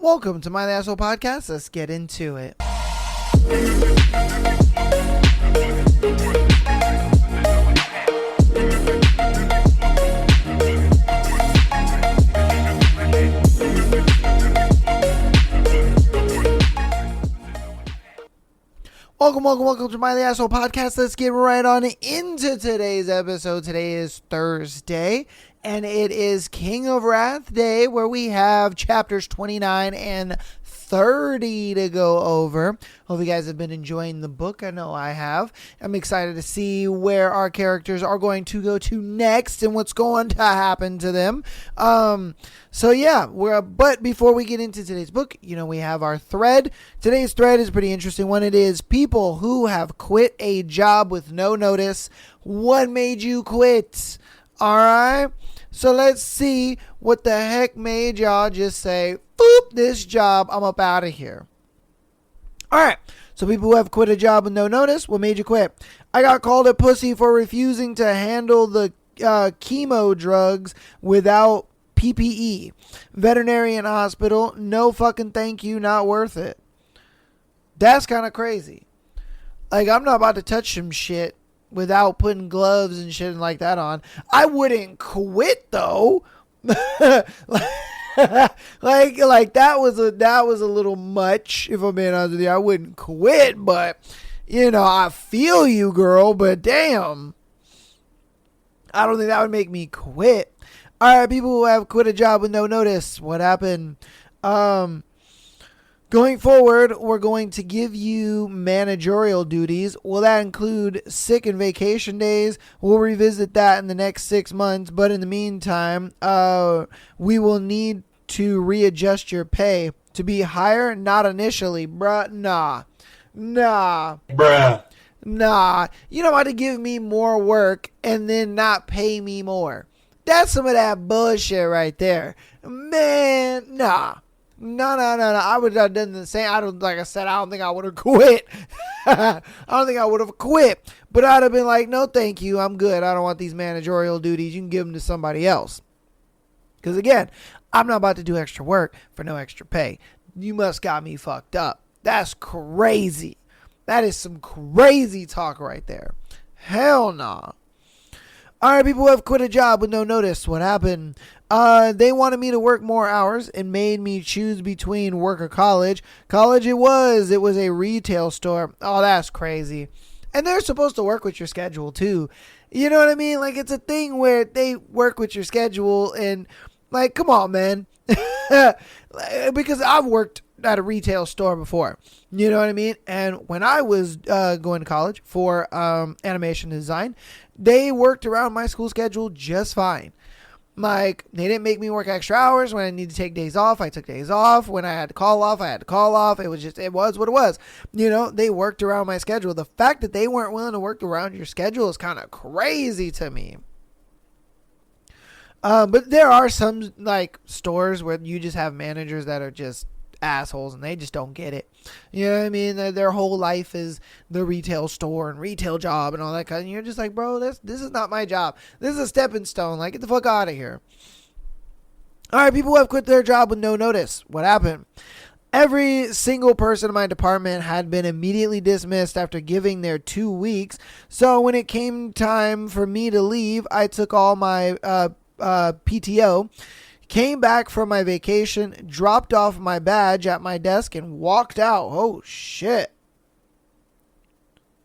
Welcome to My Asshole Podcast. Let's get into it. Welcome to My Asshole Podcast. Let's get right on into today's episode. Today is Thursday, and it is King of Wrath Day, where we have chapters 29 and 30 to go over. Hope you guys have been enjoying the book. I know I have. I'm excited to see where our characters are going to go to next and what's going to happen to them. But before we get into today's book, we have our thread. Today's thread is a pretty interesting one. It is people who have quit a job with no notice. What made you quit? All right. So let's see what the heck made y'all just say, boop, this job, I'm up out of here. All right. So people who have quit a job with no notice, what made you quit? I got called a pussy for refusing to handle the chemo drugs without PPE. Veterinarian hospital, no fucking thank you, not worth it. That's kind of crazy. Like, I'm not about to touch some shit without putting gloves and shit like that on. I wouldn't quit though. like that was a little much, if I'm being honest with you. I wouldn't quit, but I feel you, girl, but damn, I don't think that would make me quit. All right, people who have quit a job with no notice, what happened? Going forward, we're going to give you managerial duties. Will that include sick and vacation days? We'll revisit that in the next 6 months. But in the meantime, we will need to readjust your pay to be higher. Not initially, bruh. Nah. Bruh. Nah. You don't want to give me more work and then not pay me more. That's some of that bullshit right there. Man, nah. No. I would have done the same. I don't think I would have quit. I don't think I would have quit. But I'd have been like, no, thank you. I'm good. I don't want these managerial duties. You can give them to somebody else. Because again, I'm not about to do extra work for no extra pay. You must got me fucked up. That's crazy. That is some crazy talk right there. Hell nah. All right, people who have quit a job with no notice. What happened? They wanted me to work more hours and made me choose between work or college. College it was a retail store. Oh, that's crazy. And they're supposed to work with your schedule too. You know what I mean? Like, it's a thing where they work with your schedule and, like, come on, man. Because I've worked at a retail store before. You know what I mean? And when I was going to college for animation design, they worked around my school schedule just fine. Like, they didn't make me work extra hours. When I needed to take days off, I took days off. When I had to call off, I had to call off. It was what it was. They worked around my schedule. The fact that they weren't willing to work around your schedule is kind of crazy to me. But there are some, like, stores where you just have managers that are just assholes and they just don't get it. You know what I mean? Their whole life is the retail store and retail job and all that kind of, and you're just like, bro, this is not my job. This is a stepping stone. Like, get the fuck out of here. All right, people who have quit their job with no notice. What happened? Every single person in my department had been immediately dismissed after giving their 2 weeks. So when it came time for me to leave, I took all my PTO, came back from my vacation, dropped off my badge at my desk, and walked out. Oh, shit.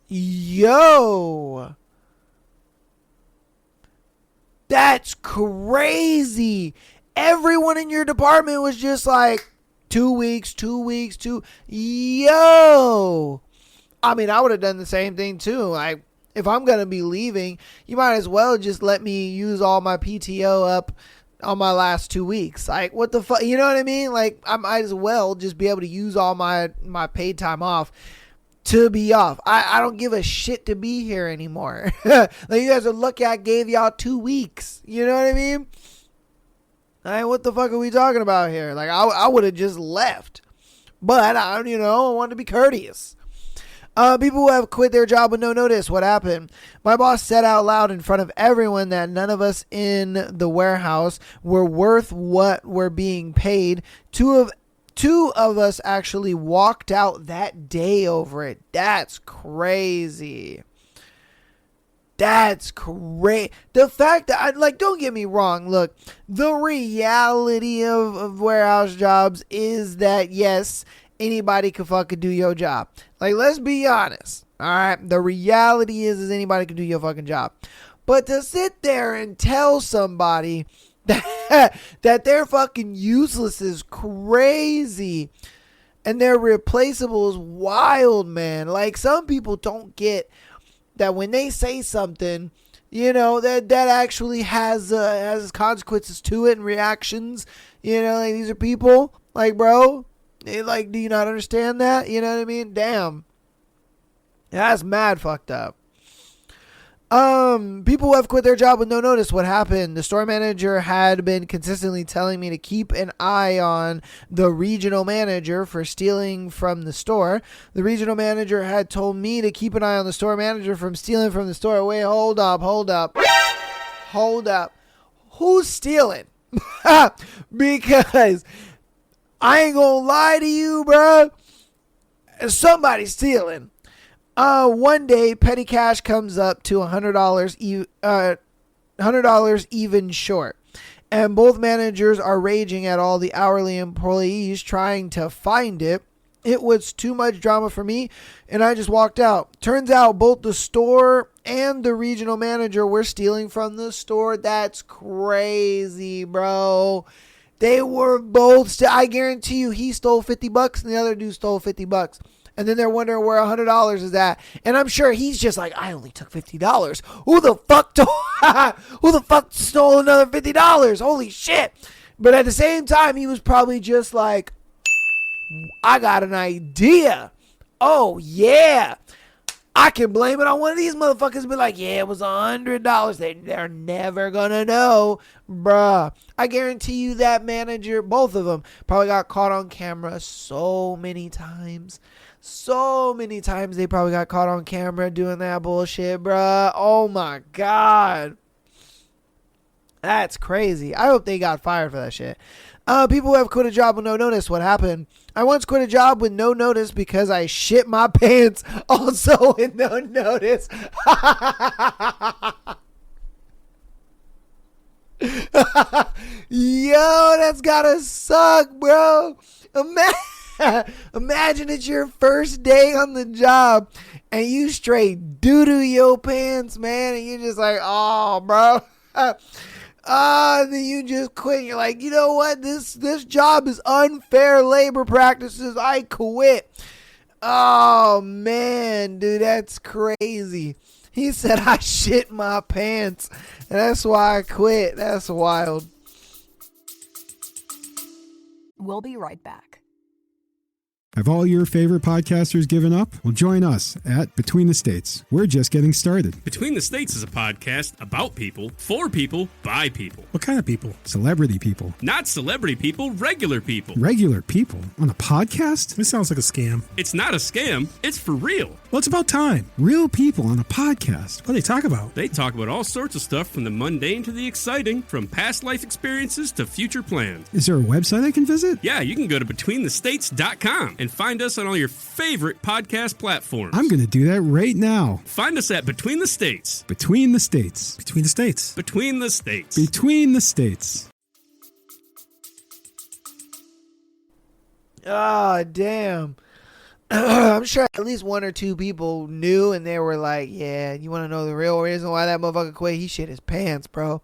Yo. That's crazy. Everyone in your department was just like, 2 weeks. Yo. I mean, I would have done the same thing too. Like, if I'm going to be leaving, you might as well just let me use all my PTO up on my last 2 weeks. Like, what the fuck? You know what I mean? Like, I might as well just be able to use all my paid time off to be off. I don't give a shit to be here anymore. Like, you guys are lucky I gave y'all 2 weeks. You know what I mean? Like, what the fuck are we talking about here? Like, I would have just left. But, I wanted to be courteous. People who have quit their job with no notice. What happened? My boss said out loud in front of everyone that none of us in the warehouse were worth what we're being paid. Two 2 of us actually walked out that day over it. That's crazy. That's great. The fact that, don't get me wrong. Look, the reality of warehouse jobs is that, yes, anybody can fucking do your job. Let's be honest. All right. The reality is anybody can do your fucking job. But to sit there and tell somebody that they're fucking useless is crazy. And they're replaceable is wild, man. Some people don't get that when they say something, that actually has consequences to it and reactions. These are people. Bro, do you not understand that? You know what I mean? Damn. That's mad fucked up. People who have quit their job with no notice. What happened? The store manager had been consistently telling me to keep an eye on the regional manager for stealing from the store. The regional manager had told me to keep an eye on the store manager from stealing from the store. Wait, hold up. Who's stealing? Because I ain't gonna lie to you, bro. Somebody's stealing. One day, petty cash comes up to $100 even short. And both managers are raging at all the hourly employees trying to find it. It was too much drama for me, and I just walked out. Turns out both the store and the regional manager were stealing from the store. That's crazy, bro. They were both, I guarantee you, he stole $50 and the other dude stole $50. And then they're wondering where $100 is at. And I'm sure he's just like, I only took $50. Who the fuck stole another $50? Holy shit. But at the same time, he was probably just like, I got an idea. Oh, yeah. I can blame it on one of these motherfuckers. Be like, yeah, it was $100. They're never going to know. Bruh. I guarantee you that manager, both of them, probably got caught on camera so many times. So many times they probably got caught on camera doing that bullshit, bruh. Oh my God. That's crazy. I hope they got fired for that shit. People who have quit a job with no notice. What happened? I once quit a job with no notice because I shit my pants. Also with no notice. Yo, that's gotta suck, bro. Imagine it's your first day on the job and you straight doo-doo your pants, man, and you're just like, oh, bro. And then you just quit. You're like, you know what? This job is unfair labor practices. I quit. Oh, man, dude, that's crazy. He said I shit my pants, and that's why I quit. That's wild. We'll be right back. Have all your favorite podcasters given up? Well, join us at Between the States. We're just getting started. Between the States is a podcast about people, for people, by people. What kind of people? Celebrity people. Not celebrity people, regular people. Regular people? On a podcast? This sounds like a scam. It's not a scam. It's for real. Well, it's about time. Real people on a podcast. What do they talk about? They talk about all sorts of stuff from the mundane to the exciting, from past life experiences to future plans. Is there a website I can visit? Yeah, you can go to BetweenTheStates.com and find us on all your favorite podcast platforms. I'm going to do that right now. Find us at Between the States. Between the States. Between the States. Between the States. Between the States. Ah, damn. I'm sure at least 1 or 2 people knew, and they were like, yeah, you want to know the real reason why that motherfucker quit? He shit his pants, bro.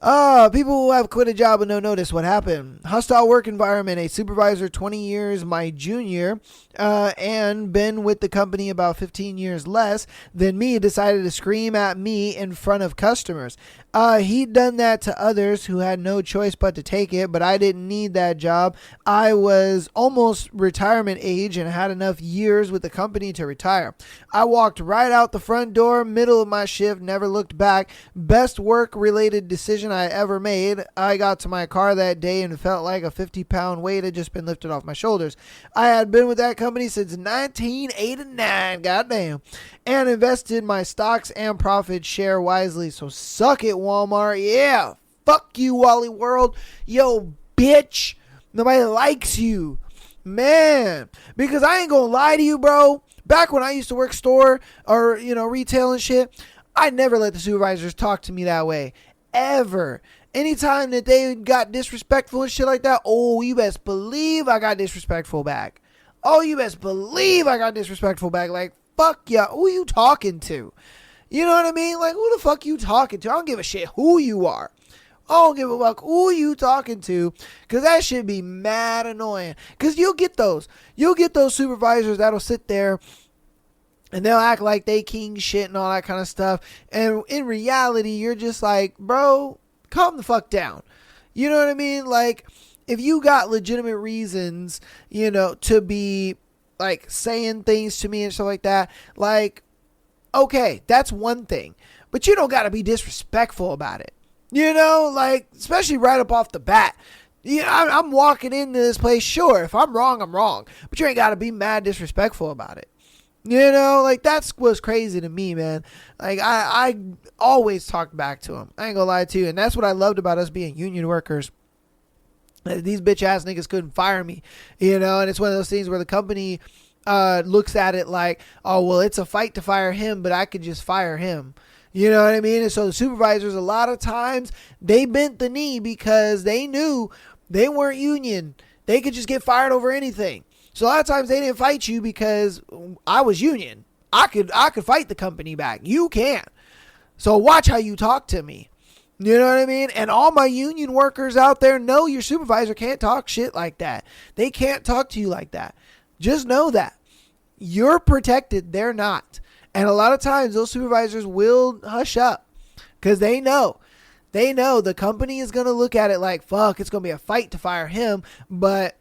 People who have quit a job with no notice. What happened? Hostile work environment. A supervisor 20 years my junior and been with the company about 15 years less than me decided to scream at me in front of customers. He'd done that to others who had no choice but to take it, but I didn't need that job. I was almost retirement age and had enough years with the company to retire. I walked right out the front door, middle of my shift, never looked back. Best work-related decision I ever made. I got to my car that day and felt like a 50-pound weight had just been lifted off my shoulders. I had been with that company since 1989, goddamn, and invested my stocks and profit share wisely, so suck it, Walmart. Yeah, fuck you, Wally World. Yo, bitch. Nobody likes you. Man, because I ain't gonna lie to you, bro. Back when I used to work store or, retail and shit, I never let the supervisors talk to me that way. Ever. Anytime that they got disrespectful and shit like that, oh, you best believe I got disrespectful back. Oh, you best believe I got disrespectful back. Like, fuck ya. Who you talking to? You know what I mean? Like, who the fuck you talking to? I don't give a shit who you are. I don't give a fuck who you talking to, because that should be mad annoying. Because you'll get those supervisors that'll sit there and they'll act like they king shit and all that kind of stuff. And in reality, you're just like, bro, calm the fuck down. You know what I mean? Like, if you got legitimate reasons, to be like saying things to me and stuff like that, like, okay, that's one thing. But you don't got to be disrespectful about it. Like, especially right up off the bat. I'm walking into this place, sure, if I'm wrong, I'm wrong. But you ain't got to be mad disrespectful about it. Like, that's what's crazy to me, man. Like, I always talked back to him. I ain't gonna lie to you. And that's what I loved about us being union workers. These bitch ass niggas couldn't fire me, and it's one of those things where the company looks at it like, oh, well, it's a fight to fire him, but I could just fire him. You know what I mean? And so the supervisors, a lot of times, they bent the knee because they knew they weren't union. They could just get fired over anything. So a lot of times they didn't fight you because I was union. I could fight the company back. You can't. So watch how you talk to me. You know what I mean? And all my union workers out there know your supervisor can't talk shit like that. They can't talk to you like that. Just know that. You're protected. They're not. And a lot of times those supervisors will hush up because they know the company is going to look at it like, fuck, it's going to be a fight to fire him. But,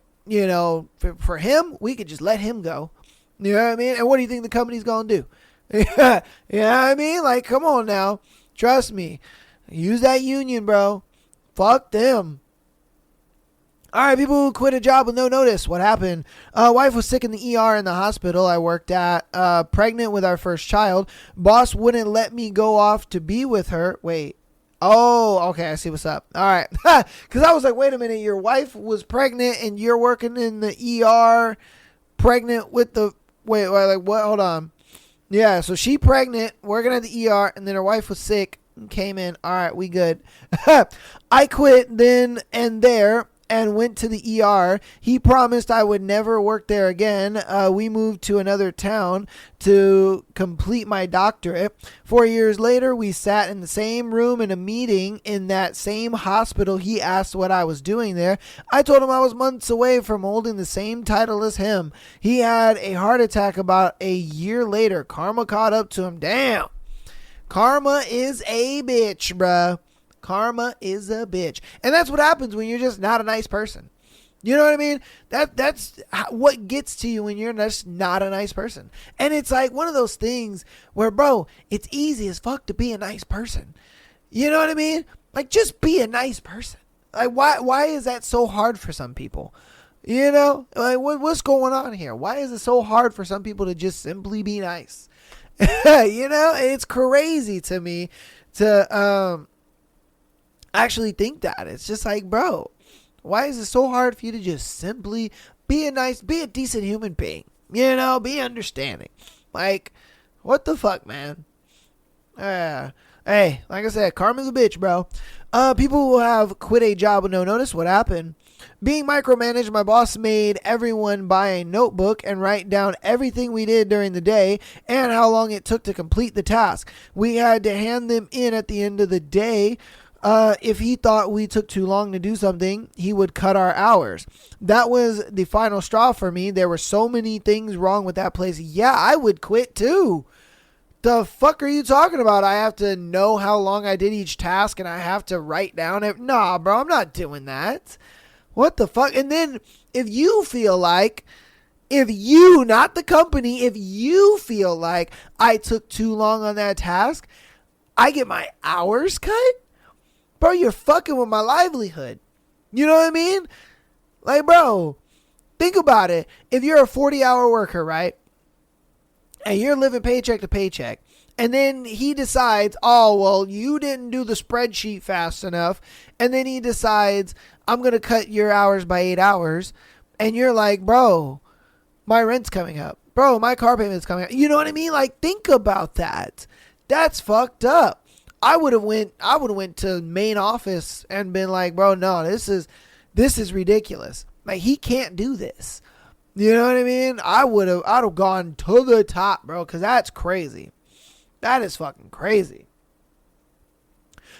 for him, we could just let him go. You know what I mean? And what do you think the company's going to do? You know what I mean? Like, come on now. Trust me. Use that union, bro. Fuck them. All right, people who quit a job with no notice. What happened? Wife was sick in the ER in the hospital I worked at, pregnant with our first child. Boss wouldn't let me go off to be with her. Wait. Oh, okay. I see what's up. All right. Because I was like, wait a minute. Your wife was pregnant and you're working in the ER pregnant with the... Wait, like what? Hold on. Yeah, so she pregnant, working at the ER, and then her wife was sick and came in. All right, we good. I quit then and there and went to the ER. He promised I would never work there again. We moved to another town to complete my doctorate. 4 years later, we sat in the same room in a meeting in that same hospital. He asked what I was doing there. I told him I was months away from holding the same title as him. He had a heart attack about a year later. Karma caught up to him. Damn. Karma is a bitch, bruh. Karma is a bitch. And that's what happens when you're just not a nice person. You know what I mean? That's what gets to you when you're just not a nice person. And it's like one of those things where, bro, it's easy as fuck to be a nice person. You know what I mean? Like, just be a nice person. Like, why is that so hard for some people? Like, what's going on here? Why is it so hard for some people to just simply be nice? It's crazy to me to actually think that. It's just like, bro, why is it so hard for you to just simply be a decent human being? Be understanding. Like, what the fuck, man? Hey, like I said, karma's a bitch, bro. People who have quit a job with no notice. What happened? Being micromanaged, my boss made everyone buy a notebook and write down everything we did during the day and how long it took to complete the task. We had to hand them in at the end of the day. If he thought we took too long to do something, he would cut our hours. That was the final straw for me. There were so many things wrong with that place. Yeah, I would quit too. The fuck are you talking about? I have to know how long I did each task and I have to write down it. Nah, bro, I'm not doing that. What the fuck? And then if you feel like, not the company, if you feel like I took too long on that task, I get my hours cut? Bro, you're fucking with my livelihood. You know what I mean? Like, bro, think about it. If you're a 40-hour worker, right? And you're living paycheck to paycheck, And then he decides, oh, well, you didn't do the spreadsheet fast enough. And then he decides, I'm going to cut your hours by 8 hours. And you're like, bro, my rent's coming up. Bro, my car payment's coming up. You know what I mean? Like, think about that. That's fucked up. I would have went to main office and been like, bro, no, this is ridiculous. Like, he can't do this. You know what I mean? I'd have gone to the top, bro, because that's crazy. That is fucking crazy.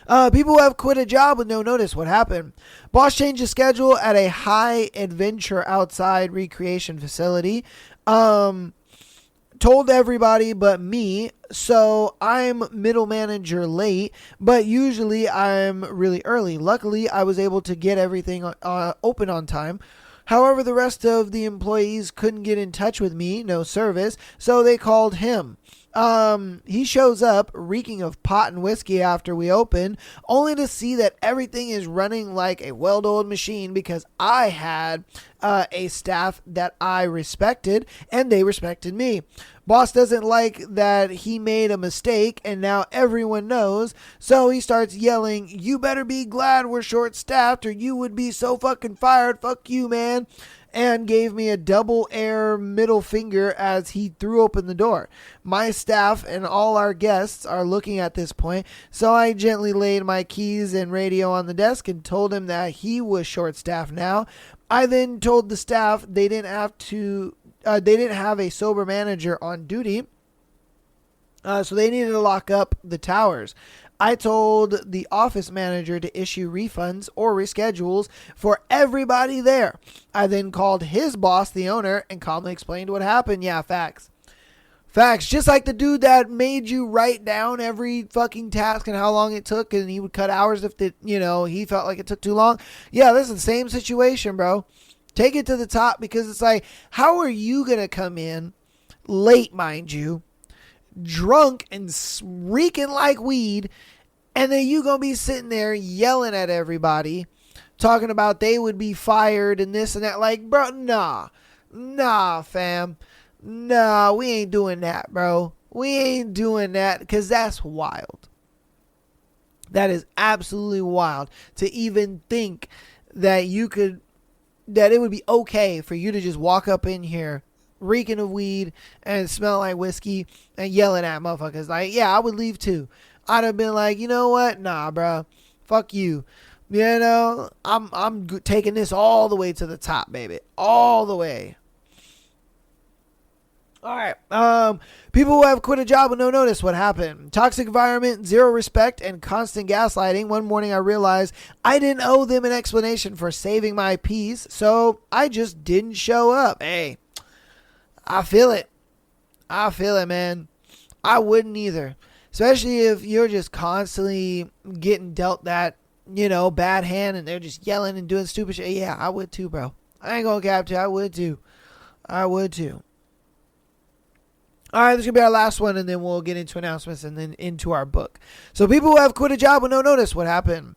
People who have quit a job with no notice. What happened? Boss changed the schedule at a high adventure outside recreation facility. Told everybody but me. So I'm middle manager late, but usually I'm really early. Luckily, I was able to get everything open on time. However, the rest of the employees couldn't get in touch with me, no service, so they called him. He shows up reeking of pot and whiskey after we open, only to see that everything is running like a well-oiled machine because I had a staff that I respected and they respected me. Boss doesn't like that he made a mistake and now everyone knows, so he starts yelling, "You better be glad we're short-staffed or you would be so fucking fired. Fuck you, man." And gave me a double air middle finger as he threw open the door. My staff and all our guests are looking at this point, so I gently laid my keys and radio on the desk and told him that he was short-staffed now. I then told the staff they didn't have a sober manager on duty, so they needed to lock up the towers. I told the office manager to issue refunds or reschedules for everybody there. I then called his boss, the owner, and calmly explained what happened. Yeah, facts. Facts. Just like the dude that made you write down every fucking task and how long it took, and he would cut hours if he felt like it took too long. Yeah, this is the same situation, bro. Take it to the top, because it's like, how are you going to come in late, mind you, drunk and reeking like weed, and then you gonna be sitting there yelling at everybody, talking about they would be fired and this and that? Like, bro, nah, fam. Nah, we ain't doing that, bro. We ain't doing that, because that's wild. That is absolutely wild to even think that that it would be okay for you to just walk up in here reeking of weed and smell like whiskey and yelling at motherfuckers. Like, yeah, I would leave too. I'd have been like, you know what? Nah, bro. Fuck you. You know, I'm taking this all the way to the top, baby. All the way. All right. People who have quit a job with no notice. What happened? Toxic environment, zero respect, and constant gaslighting. One morning I realized I didn't owe them an explanation for saving my peace, so I just didn't show up. Hey, I feel it. I feel it, man. I wouldn't either. Especially if you're just constantly getting dealt that, bad hand and they're just yelling and doing stupid shit. Yeah, I would too, bro. I ain't gonna cap to. I would too. All right, this is going to be our last one, and then we'll get into announcements and then into our book. So people who have quit a job with no notice. What happened?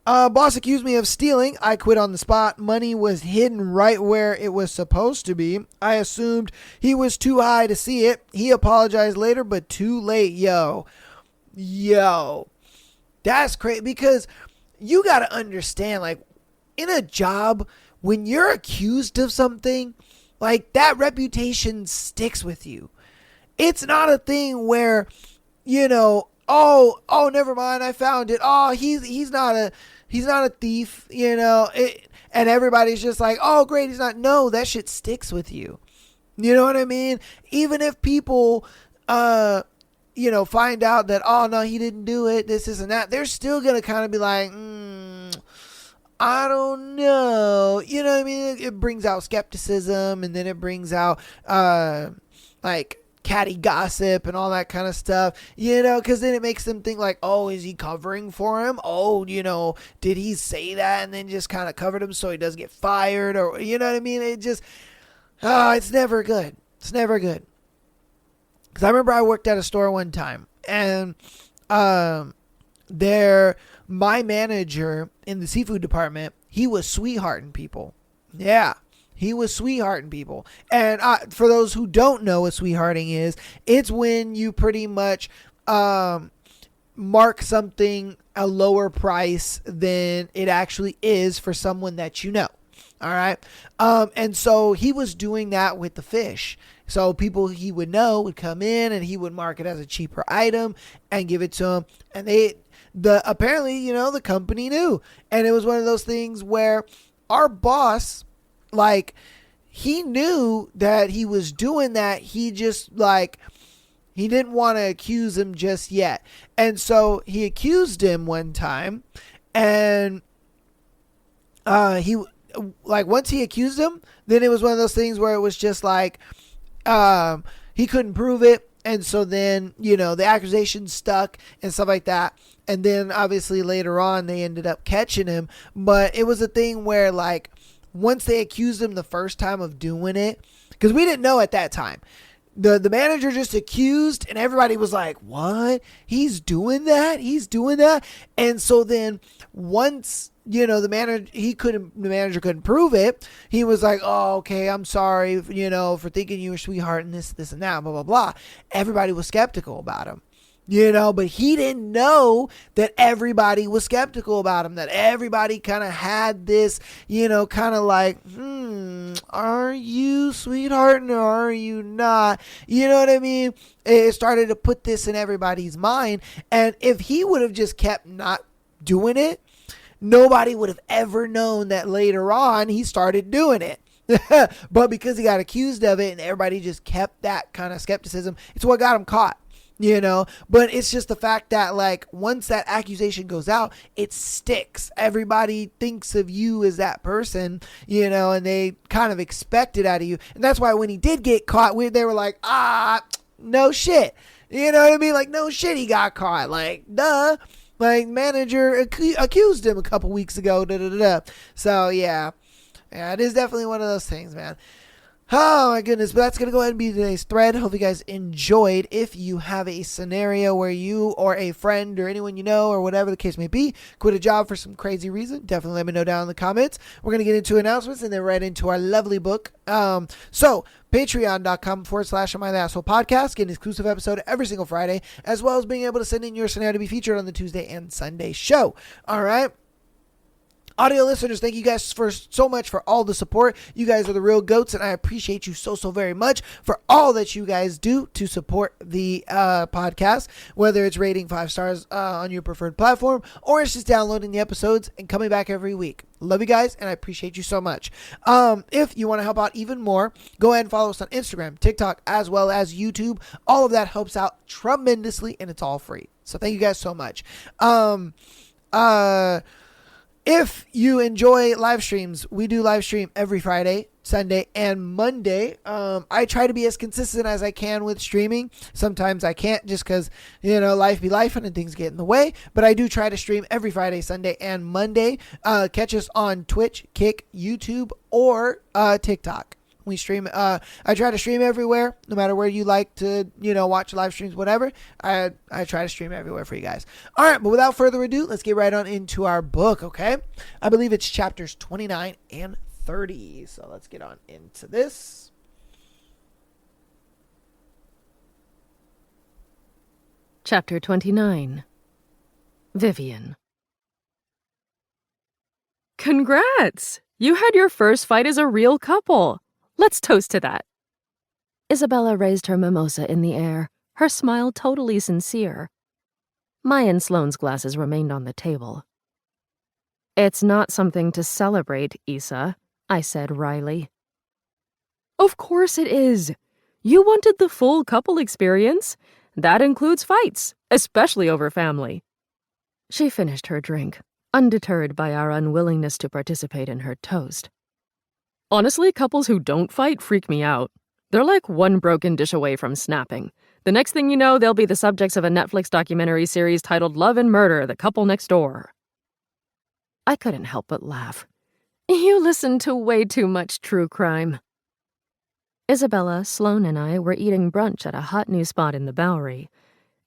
Boss accused me of stealing. I quit on the spot. Money was hidden right where it was supposed to be. I assumed he was too high to see it. He apologized later, but too late. Yo, that's crazy, because you got to understand, like, in a job, when you're accused of something, like, that reputation sticks with you. It's not a thing where, oh, never mind, I found it. Oh, he's not a thief, and everybody's just like, oh, great, he's not. No, that shit sticks with you. You know what I mean? Even if people, find out that, oh, no, he didn't do it, this and that, they're still going to kind of be like, I don't know. You know what I mean? It brings out skepticism, and then it brings out, catty gossip and all that kind of stuff, because then it makes them think like, oh, is he covering for him? Oh, did he say that and then just kind of covered him so he doesn't get fired? Or, you know what I mean? It just, it's never good. It's never good. Because I remember I worked at a store one time, and my manager in the seafood department, he was sweethearting people. Yeah. He was sweethearting people. And for those who don't know what sweethearting is, it's when you pretty much mark something a lower price than it actually is for someone that you know. All right. And so he was doing that with the fish. So people he would know would come in and he would mark it as a cheaper item and give it to them. And apparently, the company knew. And it was one of those things where our boss, like, he knew that he was doing that. He just, he didn't want to accuse him just yet. And so he accused him one time. And once he accused him, then it was one of those things where it was just he couldn't prove it. And so then, the accusation stuck and stuff like that. And then obviously later on they ended up catching him. But it was a thing where once they accused him the first time of doing it, because we didn't know at that time. The manager just accused and everybody was like, what? He's doing that? He's doing that? And so then once, the manager couldn't prove it. He was like, oh, okay, I'm sorry, for thinking you were a sweetheart and this and that, blah, blah, blah. Everybody was skeptical about him. But he didn't know that everybody was skeptical about him, that everybody kind of had this, kind of are you sweetheart or are you not? You know what I mean? It started to put this in everybody's mind. And if he would have just kept not doing it, nobody would have ever known that later on he started doing it. But because he got accused of it and everybody just kept that kind of skepticism, it's what got him caught. But it's just the fact that once that accusation goes out, it sticks. Everybody thinks of you as that person, and they kind of expect it out of you. And that's why when he did get caught, they were like, no shit. You know what I mean? No shit, he got caught. Duh. Manager accused him a couple weeks ago. So yeah, it is definitely one of those things, man. Oh my goodness, but that's going to go ahead and be today's thread. Hope you guys enjoyed. If you have a scenario where you or a friend or anyone you know or whatever the case may be quit a job for some crazy reason, definitely let me know down in the comments. We're going to get into announcements and then right into our lovely book. So patreon.com/Am I the Asshole Podcast, get an exclusive episode every single Friday, as well as being able to send in your scenario to be featured on the Tuesday and Sunday show. All right. Audio listeners, thank you guys so much for all the support. You guys are the real goats, and I appreciate you so very much for all that you guys do to support the podcast, whether it's rating 5 stars on your preferred platform or it's just downloading the episodes and coming back every week. Love you guys, and I appreciate you so much. If you want to help out even more, go ahead and follow us on Instagram, TikTok, as well as YouTube. All of that helps out tremendously, and it's all free. So thank you guys so much. If you enjoy live streams, we do live stream every Friday, Sunday, and Monday. I try to be as consistent as I can with streaming. Sometimes I can't just because, life be life and things get in the way. But I do try to stream every Friday, Sunday, and Monday. Catch us on Twitch, Kick, YouTube, or TikTok. We stream. I try to stream everywhere, no matter where you like to, watch live streams, whatever. I try to stream everywhere for you guys. All right, but without further ado, let's get right on into our book, okay? I believe it's chapters 29 and 30. So let's get on into this. Chapter 29. Vivian. Congrats! You had your first fight as a real couple. Let's toast to that. Isabella raised her mimosa in the air, her smile totally sincere. My and Sloane's glasses remained on the table. It's not something to celebrate, Issa, I said wryly. Of course it is. You wanted the full couple experience. That includes fights, especially over family. She finished her drink, undeterred by our unwillingness to participate in her toast. Honestly, couples who don't fight freak me out. They're like one broken dish away from snapping. The next thing you know, they'll be the subjects of a Netflix documentary series titled Love and Murder, The Couple Next Door. I couldn't help but laugh. You listen to way too much true crime. Isabella, Sloane, and I were eating brunch at a hot new spot in the Bowery.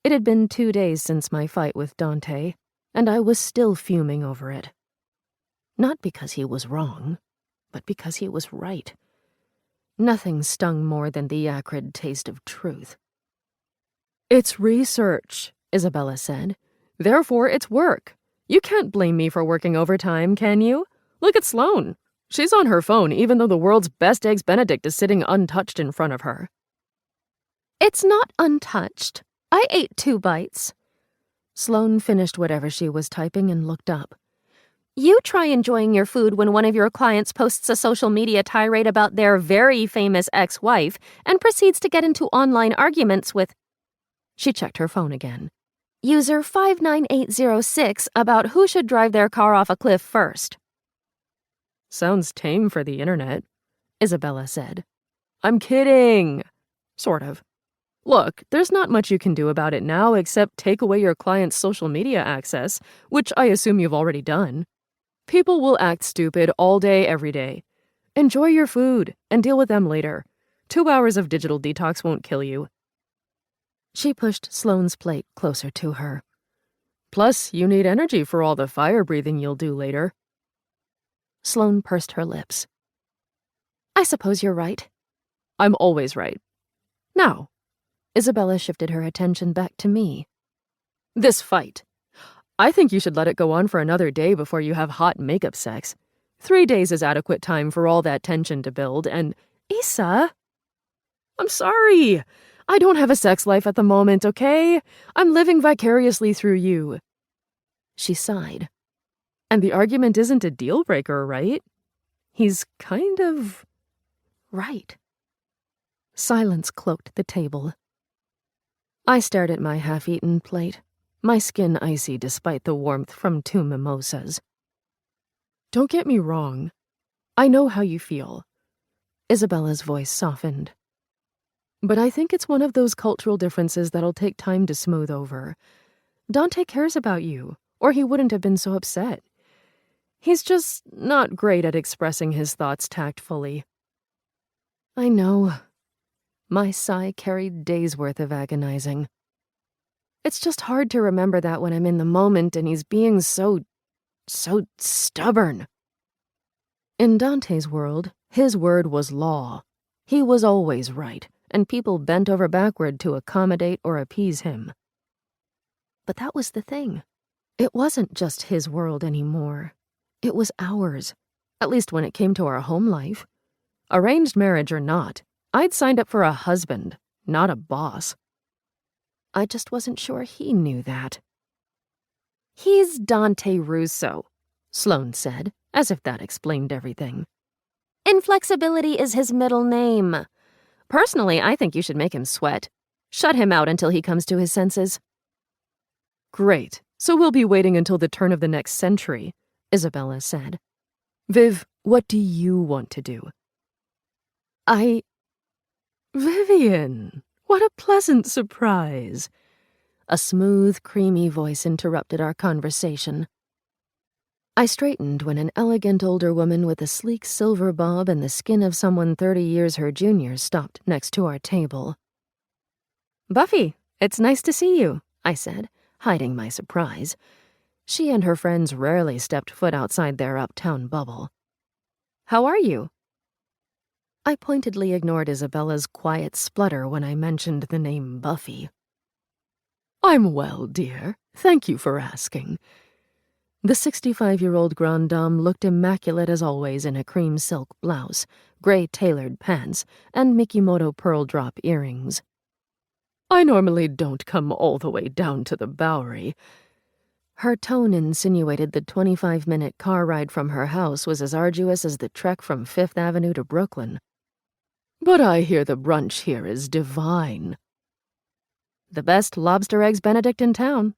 It had been 2 days since my fight with Dante, and I was still fuming over it. Not because he was wrong, but because he was right. Nothing stung more than the acrid taste of truth. It's research. Isabella said. Therefore, it's work. You can't blame me for working overtime, can you? Look at Sloane. She's on her phone even though the world's best Eggs Benedict is sitting untouched in front of her. It's not untouched. I ate 2 bites. Sloane finished whatever she was typing and looked up. You try enjoying your food when one of your clients posts a social media tirade about their very famous ex-wife and proceeds to get into online arguments with... She checked her phone again. User 59806 about who should drive their car off a cliff first. Sounds tame for the internet, Isabella said. I'm kidding. Sort of. Look, there's not much you can do about it now except take away your client's social media access, which I assume you've already done. People will act stupid all day, every day. Enjoy your food and deal with them later. 2 hours of digital detox won't kill you. She pushed Sloane's plate closer to her. Plus, you need energy for all the fire breathing you'll do later. Sloane pursed her lips. I suppose you're right. I'm always right. Now, Isabella shifted her attention back to me. This fight. I think you should let it go on for another day before you have hot makeup sex. 3 days is adequate time for all that tension to build, and... Issa! I'm sorry. I don't have a sex life at the moment, okay? I'm living vicariously through you. She sighed. And the argument isn't a deal breaker, right? He's kind of... right. Silence cloaked the table. I stared at my half-eaten plate, my skin icy despite the warmth from 2 mimosas. Don't get me wrong. I know how you feel. Isabella's voice softened. But I think it's one of those cultural differences that'll take time to smooth over. Dante cares about you, or he wouldn't have been so upset. He's just not great at expressing his thoughts tactfully. I know. My sigh carried days' worth of agonizing. It's just hard to remember that when I'm in the moment and he's being so stubborn. In Dante's world, his word was law. He was always right, and people bent over backward to accommodate or appease him. But that was the thing. It wasn't just his world anymore. It was ours, at least when it came to our home life. Arranged marriage or not, I'd signed up for a husband, not a boss. I just wasn't sure he knew that. He's Dante Russo, Sloane said, as if that explained everything. Inflexibility is his middle name. Personally, I think you should make him sweat. Shut him out until he comes to his senses. Great. So we'll be waiting until the turn of the next century, Isabella said. Viv, what do you want to do? Vivian, what a pleasant surprise. A smooth, creamy voice interrupted our conversation. I straightened when an elegant older woman with a sleek silver bob and the skin of someone 30 years her junior stopped next to our table. Buffy, it's nice to see you, I said, hiding my surprise. She and her friends rarely stepped foot outside their uptown bubble. How are you? I pointedly ignored Isabella's quiet splutter when I mentioned the name Buffy. I'm well, dear. Thank you for asking. The 65-year-old grande dame looked immaculate as always in a cream silk blouse, gray tailored pants, and Mikimoto pearl drop earrings. I normally don't come all the way down to the Bowery. Her tone insinuated the 25-minute car ride from her house was as arduous as the trek from Fifth Avenue to Brooklyn. But I hear the brunch here is divine. The best lobster eggs Benedict in town.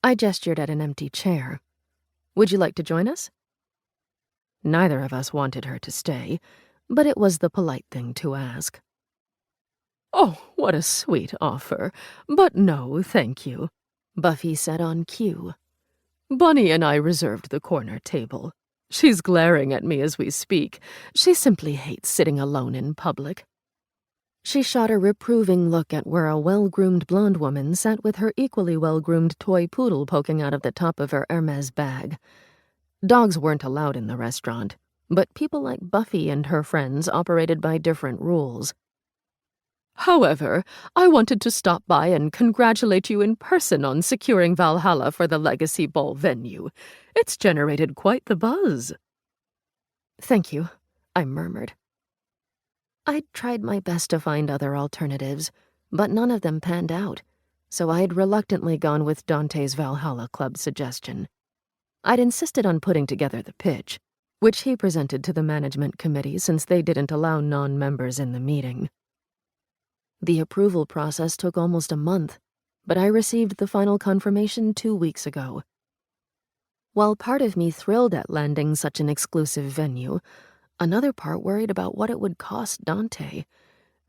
I gestured at an empty chair. Would you like to join us? Neither of us wanted her to stay, but it was the polite thing to ask. Oh, what a sweet offer. But no, thank you, Buffy said on cue. Bunny and I reserved the corner table. She's glaring at me as we speak. She simply hates sitting alone in public. She shot a reproving look at where a well-groomed blonde woman sat with her equally well-groomed toy poodle poking out of the top of her Hermes bag. Dogs weren't allowed in the restaurant, but people like Buffy and her friends operated by different rules. However, I wanted to stop by and congratulate you in person on securing Valhalla for the Legacy Ball venue. It's generated quite the buzz." "Thank you," I murmured. I'd tried my best to find other alternatives, but none of them panned out, so I'd reluctantly gone with Dante's Valhalla Club suggestion. I'd insisted on putting together the pitch, which he presented to the management committee since they didn't allow non-members in the meeting. The approval process took almost a month, but I received the final confirmation 2 weeks ago. While part of me thrilled at landing such an exclusive venue, another part worried about what it would cost Dante,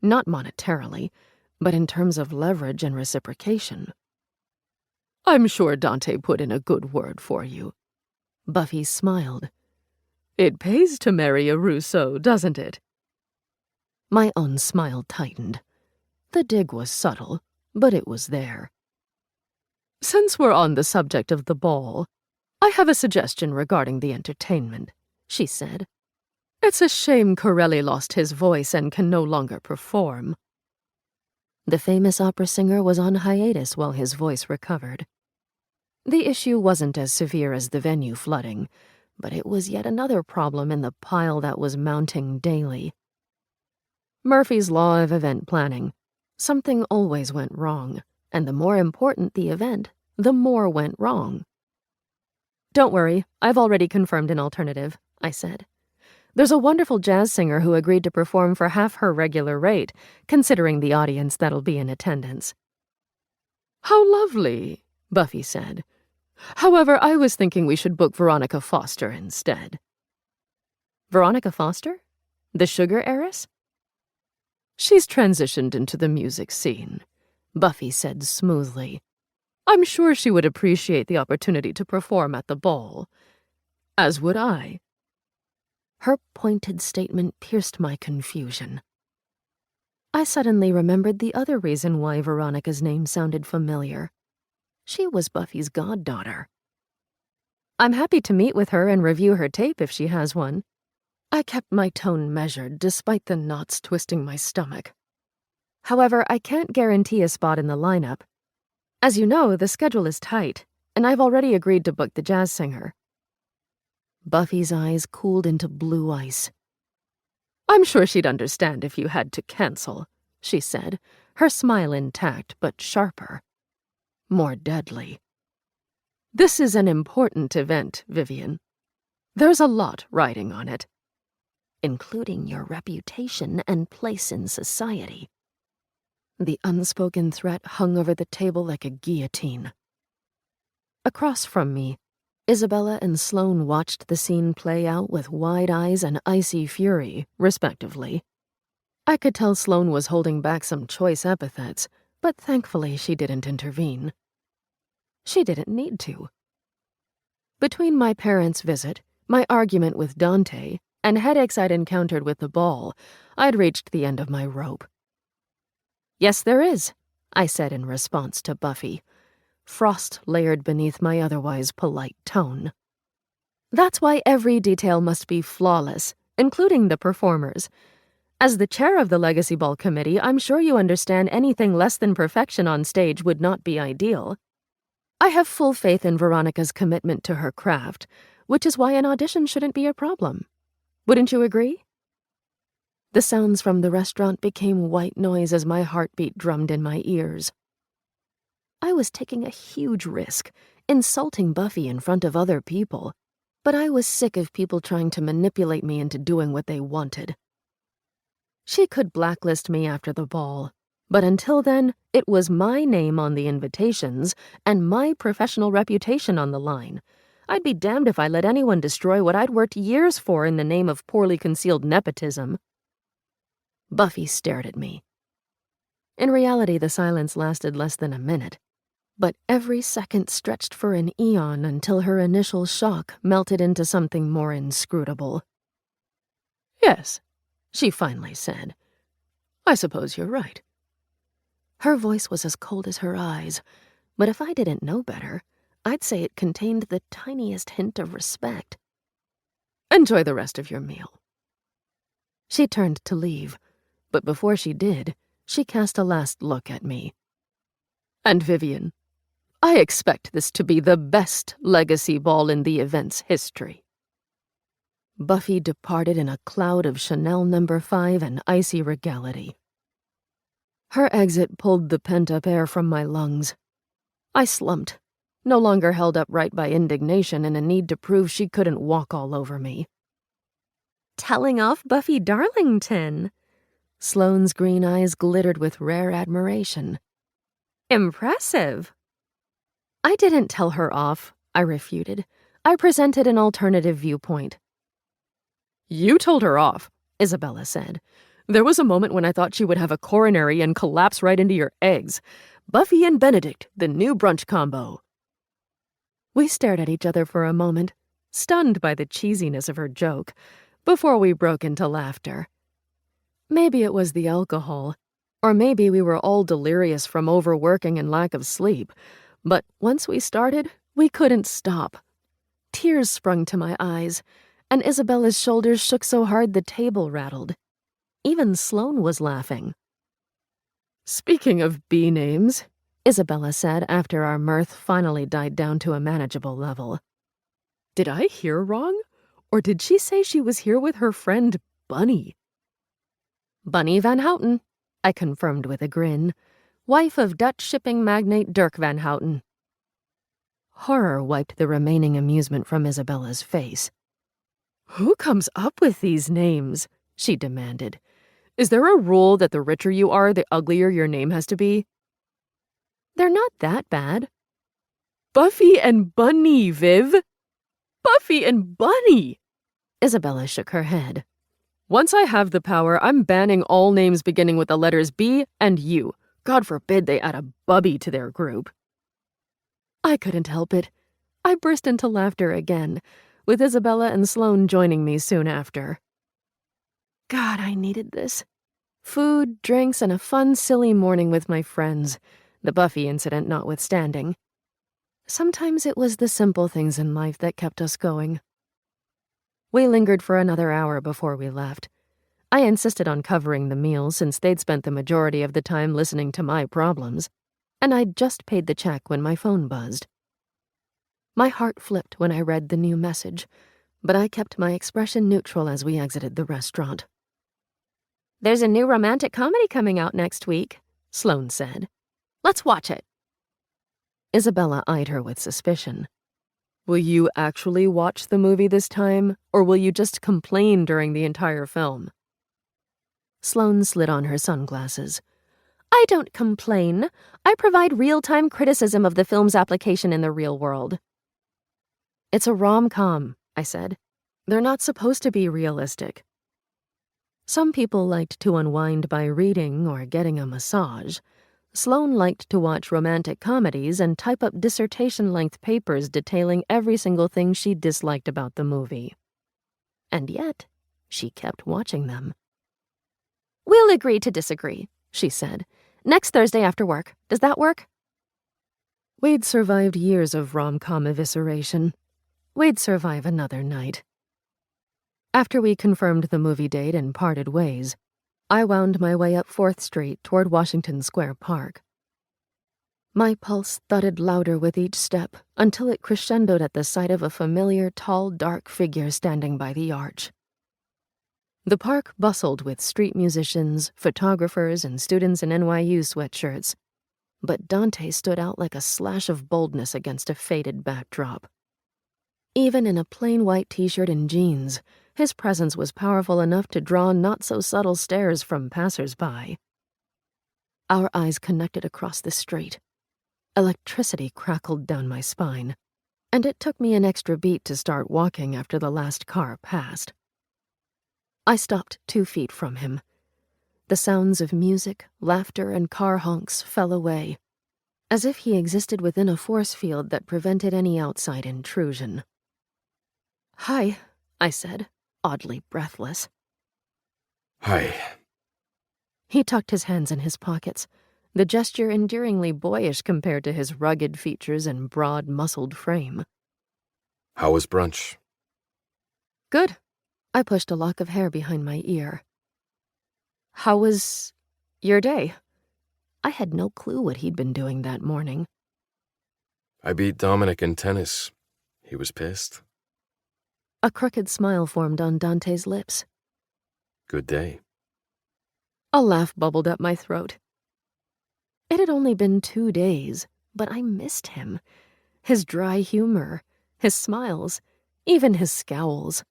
not monetarily, but in terms of leverage and reciprocation. "I'm sure Dante put in a good word for you." Buffy smiled. "It pays to marry a Rousseau, doesn't it?" My own smile tightened. The dig was subtle, but it was there. "Since we're on the subject of the ball, I have a suggestion regarding the entertainment," she said. "It's a shame Corelli lost his voice and can no longer perform." The famous opera singer was on hiatus while his voice recovered. The issue wasn't as severe as the venue flooding, but it was yet another problem in the pile that was mounting daily. Murphy's Law of Event Planning. Something always went wrong, and the more important the event, the more went wrong. "Don't worry, I've already confirmed an alternative," I said. "There's a wonderful jazz singer who agreed to perform for half her regular rate, considering the audience that'll be in attendance." "How lovely," Buffy said. "However, I was thinking we should book Veronica Foster instead." "Veronica Foster? The sugar heiress?" "She's transitioned into the music scene," Buffy said smoothly. "I'm sure she would appreciate the opportunity to perform at the ball. As would I." Her pointed statement pierced my confusion. I suddenly remembered the other reason why Veronica's name sounded familiar. She was Buffy's goddaughter. "I'm happy to meet with her and review her tape if she has one." I kept my tone measured despite the knots twisting my stomach. "However, I can't guarantee a spot in the lineup. As you know, the schedule is tight, and I've already agreed to book the jazz singer." Buffy's eyes cooled into blue ice. "I'm sure she'd understand if you had to cancel," she said, her smile intact but sharper. More deadly. "This is an important event, Vivian. There's a lot riding on it, including your reputation and place in society." The unspoken threat hung over the table like a guillotine. Across from me, Isabella and Sloane watched the scene play out with wide eyes and icy fury, respectively. I could tell Sloane was holding back some choice epithets, but thankfully she didn't intervene. She didn't need to. Between my parents' visit, my argument with Dante, and headaches I'd encountered with the ball, I'd reached the end of my rope. "Yes, there is," I said in response to Buffy. Frost layered beneath my otherwise polite tone. "That's why every detail must be flawless, including the performers. As the chair of the Legacy Ball Committee, I'm sure you understand anything less than perfection on stage would not be ideal. I have full faith in Veronica's commitment to her craft, which is why an audition shouldn't be a problem. Wouldn't you agree?" The sounds from the restaurant became white noise as my heartbeat drummed in my ears. I was taking a huge risk, insulting Buffy in front of other people, but I was sick of people trying to manipulate me into doing what they wanted. She could blacklist me after the ball, but until then, it was my name on the invitations and my professional reputation on the line. I'd be damned if I let anyone destroy what I'd worked years for in the name of poorly concealed nepotism. Buffy stared at me. In reality, the silence lasted less than a minute, but every second stretched for an eon until her initial shock melted into something more inscrutable. "Yes," she finally said. "I suppose you're right." Her voice was as cold as her eyes, but if I didn't know better, I'd say it contained the tiniest hint of respect. "Enjoy the rest of your meal." She turned to leave, but before she did, She cast a last look at me. And Vivian, I expect this to be the best legacy ball in the event's history. Buffy departed in a cloud of Chanel No. 5 and icy regality. Her exit pulled the pent-up air from my lungs. I slumped, no longer held upright by indignation and a need to prove she couldn't walk all over me. Telling off Buffy Darlington. Sloane's green eyes glittered with rare admiration. Impressive. I didn't tell her off, I refuted. I presented an alternative viewpoint. You told her off, Isabella said. There was a moment when I thought she would have a coronary and collapse right into your eggs. Buffy and Benedict, the new brunch combo. We stared at each other for a moment, stunned by the cheesiness of her joke, before we broke into laughter. Maybe it was the alcohol, or maybe we were all delirious from overworking and lack of sleep, but once we started, we couldn't stop. Tears sprung to my eyes, and Isabella's shoulders shook so hard the table rattled. Even Sloane was laughing. Speaking of bee names, Isabella said after our mirth finally died down to a manageable level. Did I hear wrong? Or did she say she was here with her friend Bunny? Bunny Van Houten, I confirmed with a grin, wife of Dutch shipping magnate Dirk Van Houten. Horror wiped the remaining amusement from Isabella's face. Who comes up with these names? She demanded. Is there a rule that the richer you are, the uglier your name has to be? They're not that bad. Buffy and Bunny, Viv. Buffy and Bunny. Isabella shook her head. Once I have the power, I'm banning all names beginning with the letters B and U. God forbid they add a Bubby to their group. I couldn't help it. I burst into laughter again, with Isabella and Sloane joining me soon after. God, I needed this. Food, drinks, and a fun, silly morning with my friends, the Buffy incident notwithstanding. Sometimes it was the simple things in life that kept us going. We lingered for another hour before we left. I insisted on covering the meal since they'd spent the majority of the time listening to my problems, and I'd just paid the check when my phone buzzed. My heart flipped when I read the new message, but I kept my expression neutral as we exited the restaurant. There's a new romantic comedy coming out next week, Sloane said. Let's watch it. Isabella eyed her with suspicion. Will you actually watch the movie this time, or will you just complain during the entire film? Sloane slid on her sunglasses. I don't complain. I provide real-time criticism of the film's application in the real world. It's a rom-com, I said. They're not supposed to be realistic. Some people liked to unwind by reading or getting a massage. Sloane liked to watch romantic comedies and type up dissertation-length papers detailing every single thing she disliked about the movie. And yet, she kept watching them. We'll agree to disagree, she said. Next Thursday after work. Does that work? We'd survived years of rom-com evisceration. We'd survive another night. After we confirmed the movie date and parted ways, I wound my way up 4th Street toward Washington Square Park. My pulse thudded louder with each step until it crescendoed at the sight of a familiar, tall, dark figure standing by the arch. The park bustled with street musicians, photographers, and students in NYU sweatshirts, but Dante stood out like a slash of boldness against a faded backdrop. Even in a plain white t-shirt and jeans, his presence was powerful enough to draw not-so-subtle stares from passers-by. Our eyes connected across the street. Electricity crackled down my spine, and it took me an extra beat to start walking after the last car passed. I stopped 2 feet from him. The sounds of music, laughter, and car honks fell away, as if he existed within a force field that prevented any outside intrusion. Hi, I said, oddly breathless. Hi. He tucked his hands in his pockets, the gesture endearingly boyish compared to his rugged features and broad, muscled frame. How was brunch? Good. I pushed a lock of hair behind my ear. How was Your day. I had no clue what he'd been doing that morning. I beat Dominic in tennis. He was pissed. A crooked smile formed on Dante's lips. Good day. A laugh bubbled up my throat. It had only been 2 days, but I missed him. His dry humor, his smiles, even his scowls.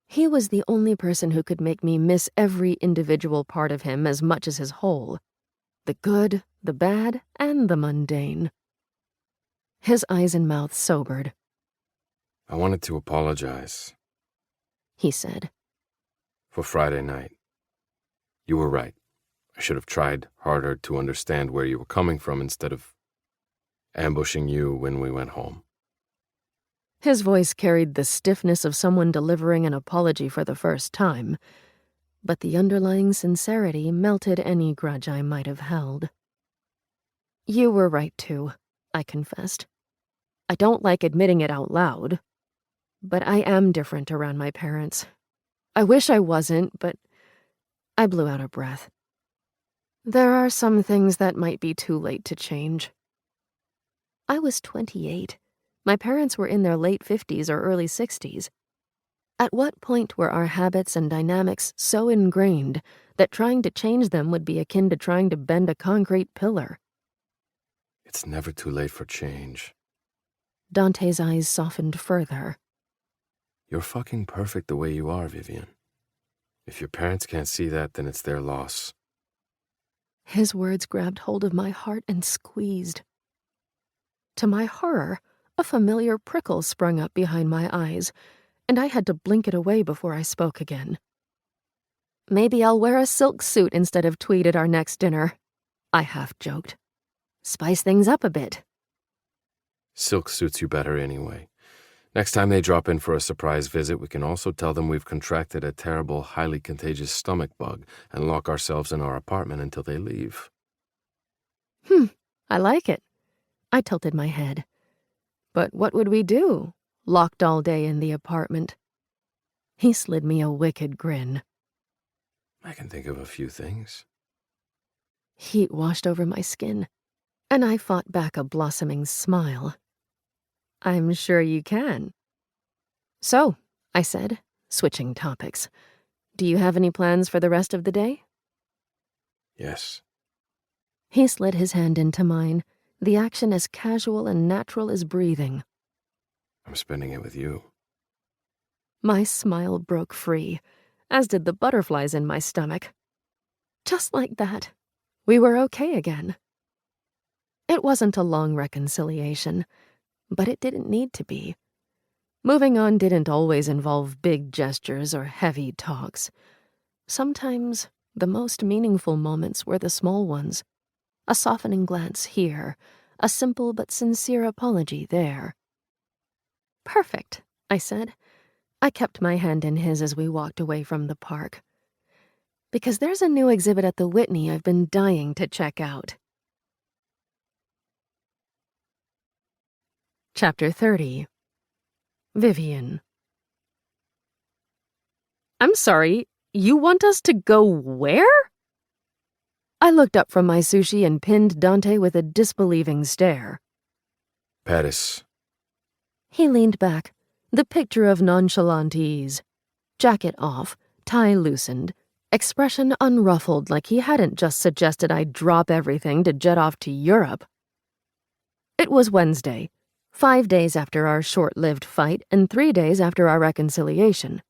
He was the only person who could make me miss every individual part of him as much as his whole. The good, the bad, and the mundane. His eyes and mouth sobered. I wanted to apologize. He said. For Friday night. You were right. I should have tried harder to understand where you were coming from instead of ambushing you when we went home. His voice carried the stiffness of someone delivering an apology for the first time, but the underlying sincerity melted any grudge I might have held. You were right, too, I confessed. I don't like admitting it out loud, but I am different around my parents. I wish I wasn't, but I blew out a breath. There are some things that might be too late to change. I was 28. My parents were in their late 50s or early 60s. At what point were our habits and dynamics so ingrained that trying to change them would be akin to trying to bend a concrete pillar? It's never too late for change. Dante's eyes softened further. You're fucking perfect the way you are, Vivian. If your parents can't see that, then it's their loss. His words grabbed hold of my heart and squeezed. To my horror, a familiar prickle sprung up behind my eyes, and I had to blink it away before I spoke again. Maybe I'll wear a silk suit instead of tweed at our next dinner, I half joked. Spice things up a bit. Silk suits you better anyway. Next time they drop in for a surprise visit, we can also tell them we've contracted a terrible, highly contagious stomach bug and lock ourselves in our apartment until they leave. I like it. I tilted my head. But what would we do, locked all day in the apartment? He slid me a wicked grin. I can think of a few things. Heat washed over my skin, and I fought back a blossoming smile. I'm sure you can. So, I said, switching topics, do you have any plans for the rest of the day? Yes. He slid his hand into mine, the action as casual and natural as breathing. I'm spending it with you. My smile broke free, as did the butterflies in my stomach. Just like that, we were okay again. It wasn't a long reconciliation, but it didn't need to be. Moving on didn't always involve big gestures or heavy talks. Sometimes the most meaningful moments were the small ones. A softening glance here, a simple but sincere apology there. Perfect, I said. I kept my hand in his as we walked away from the park. Because there's a new exhibit at the Whitney I've been dying to check out. Chapter 30. Vivian. I'm sorry, you want us to go where? I looked up from my sushi and pinned Dante with a disbelieving stare. Paris. He leaned back, the picture of nonchalant ease. Jacket off, tie loosened, expression unruffled like he hadn't just suggested I drop everything to jet off to Europe. It was Wednesday, 5 days after our short-lived fight and 3 days after our reconciliation.